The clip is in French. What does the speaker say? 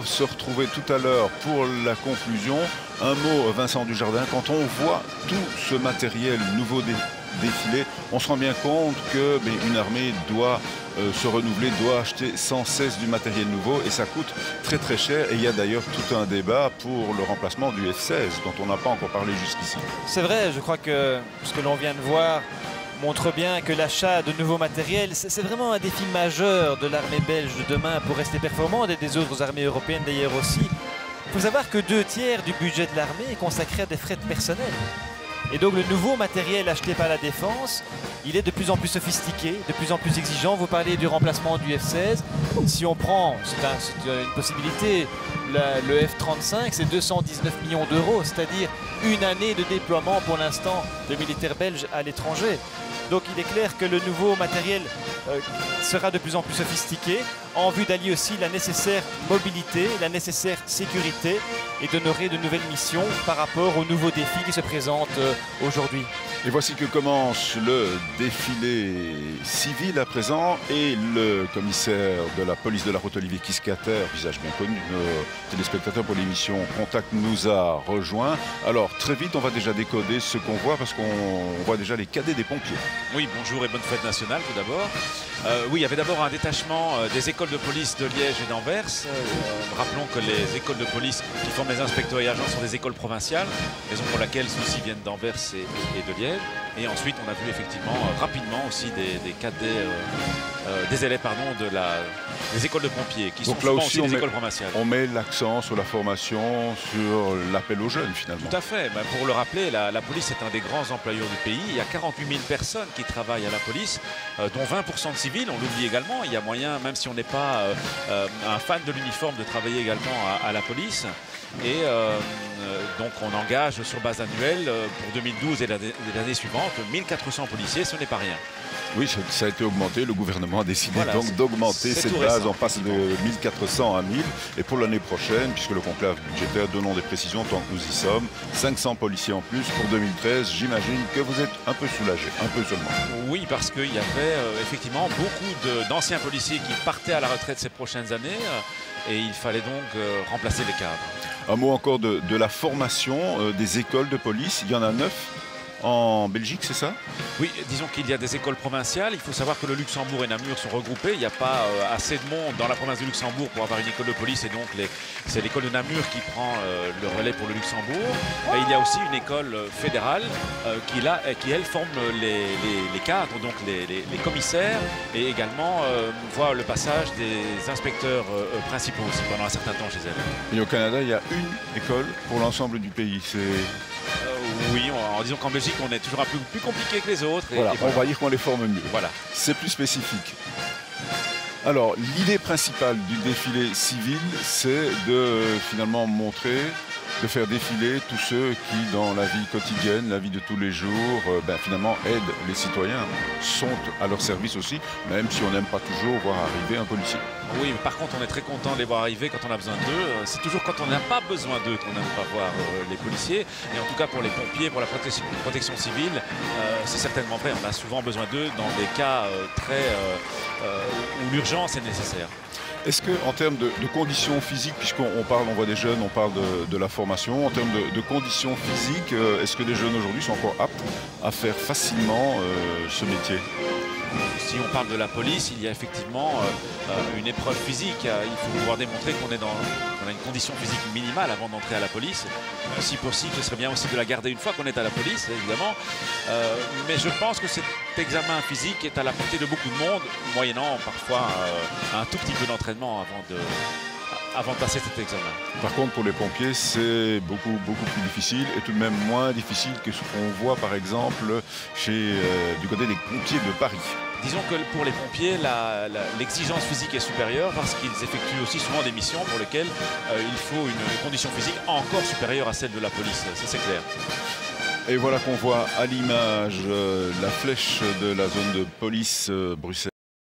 Se retrouver tout à l'heure pour la conclusion. Un mot, Vincent Dujardin, quand on voit tout ce matériel nouveau défiler, on se rend bien compte que une armée doit se renouveler, doit acheter sans cesse du matériel nouveau et ça coûte très très cher. Et il y a d'ailleurs tout un débat pour le remplacement du F-16 dont on n'a pas encore parlé jusqu'ici. C'est vrai, je crois que ce que l'on vient de voir montre bien que l'achat de nouveaux matériels, c'est vraiment un défi majeur de l'armée belge de demain pour rester performante et des autres armées européennes d'ailleurs aussi. Il faut savoir que 2/3 du budget de l'armée est consacré à des frais de personnel. Et donc le nouveau matériel acheté par la défense, il est de plus en plus sophistiqué, de plus en plus exigeant. Vous parlez du remplacement du F-16. Si on prend, c'est une possibilité, le F-35, c'est 219 millions d'euros, c'est-à-dire une année de déploiement pour l'instant de militaires belges à l'étranger. Donc il est clair que le nouveau matériel sera de plus en plus sophistiqué en vue d'allier aussi la nécessaire mobilité, la nécessaire sécurité et d'honorer de nouvelles missions par rapport aux nouveaux défis qui se présentent aujourd'hui. Et voici que commence le défilé civil à présent et le commissaire de la police de la route Olivier Kiscater, visage bien connu de nos téléspectateurs pour l'émission Contact, nous a rejoint. Alors très vite on va déjà décoder ce qu'on voit parce qu'on voit déjà les cadets des pompiers. Oui, bonjour et bonne fête nationale tout d'abord. Oui, il y avait d'abord un détachement des écoles de police de Liège et d'Anvers. Rappelons que les écoles de police qui forment les inspecteurs et agents sont des écoles provinciales, raison pour laquelle ceux-ci viennent d'Anvers et de Liège. Et ensuite, on a vu effectivement rapidement aussi des cadets, des élèves des écoles de pompiers qui donc sont là souvent aussi, aussi des écoles provinciales. On met l'accent sur la formation, sur l'appel aux jeunes finalement. Tout à fait. Ben, pour le rappeler, la police est un des grands employeurs du pays. Il y a 48 000 personnes qui travaillent à la police, dont 20% de civils. On l'oublie également. Il y a moyen, même si on n'est pas un fan de l'uniforme, de travailler également à la police. Et donc on engage sur base annuelle pour 2012 et l'année suivante 1400 policiers, ce n'est pas rien. Oui, ça a été augmenté. Le gouvernement a décidé voilà, donc d'augmenter cette base. Récent, on passe de 1400 à 1000. Et pour l'année prochaine, puisque le conclave budgétaire, donnons des précisions tant que nous y sommes, 500 policiers en plus pour 2013. J'imagine que vous êtes un peu soulagé, un peu seulement. Oui, parce qu'il y avait effectivement beaucoup d'anciens policiers qui partaient à la retraite ces prochaines années. Et il fallait donc remplacer les cadres. Un mot encore de la formation des écoles de police. Il y en a 9 en Belgique, c'est ça? Oui, disons qu'il y a des écoles provinciales. Il faut savoir que le Luxembourg et Namur sont regroupés. Il n'y a pas assez de monde dans la province de Luxembourg pour avoir une école de police. Et donc, c'est l'école de Namur qui prend le relais pour le Luxembourg. Et il y a aussi une école fédérale qui elle, forme les cadres, donc les commissaires. Et également voit le passage des inspecteurs principaux aussi pendant un certain temps chez elle. Et au Canada, il y a une école pour l'ensemble du pays. Oui, en disant qu'en Belgique, on est toujours un peu plus compliqué que les autres. Voilà, on va dire qu'on les forme mieux. Voilà. C'est plus spécifique. Alors, l'idée principale du défilé civil, c'est de finalement montrer, de faire défiler tous ceux qui, dans la vie quotidienne, la vie de tous les jours, finalement aident les citoyens, sont à leur service aussi, même si on n'aime pas toujours voir arriver un policier. Oui, mais par contre, on est très content de les voir arriver quand on a besoin d'eux. C'est toujours quand on n'a pas besoin d'eux qu'on n'aime pas voir les policiers. Et en tout cas, pour les pompiers, pour la protection civile, c'est certainement vrai. On a souvent besoin d'eux dans des cas où l'urgence est nécessaire. Est-ce qu'en termes de conditions physiques, puisqu'on parle, on voit des jeunes, on parle de la formation, en termes de conditions physiques, est-ce que les jeunes aujourd'hui sont encore aptes à faire facilement ce métier? Si on parle de la police, il y a effectivement une épreuve physique. Il faut pouvoir démontrer qu'on a une condition physique minimale avant d'entrer à la police. Si possible, ce serait bien aussi de la garder une fois qu'on est à la police, évidemment. Mais je pense que cet examen physique est à la portée de beaucoup de monde, moyennant parfois un tout petit peu d'entraînement avant de passer cet examen. Par contre, pour les pompiers, c'est beaucoup plus difficile et tout de même moins difficile que ce qu'on voit par exemple du côté des pompiers de Paris. Disons que pour les pompiers, l'exigence physique est supérieure parce qu'ils effectuent aussi souvent des missions pour lesquelles il faut une condition physique encore supérieure à celle de la police, ça c'est clair. Et voilà qu'on voit à l'image la flèche de la zone de police Bruxelles.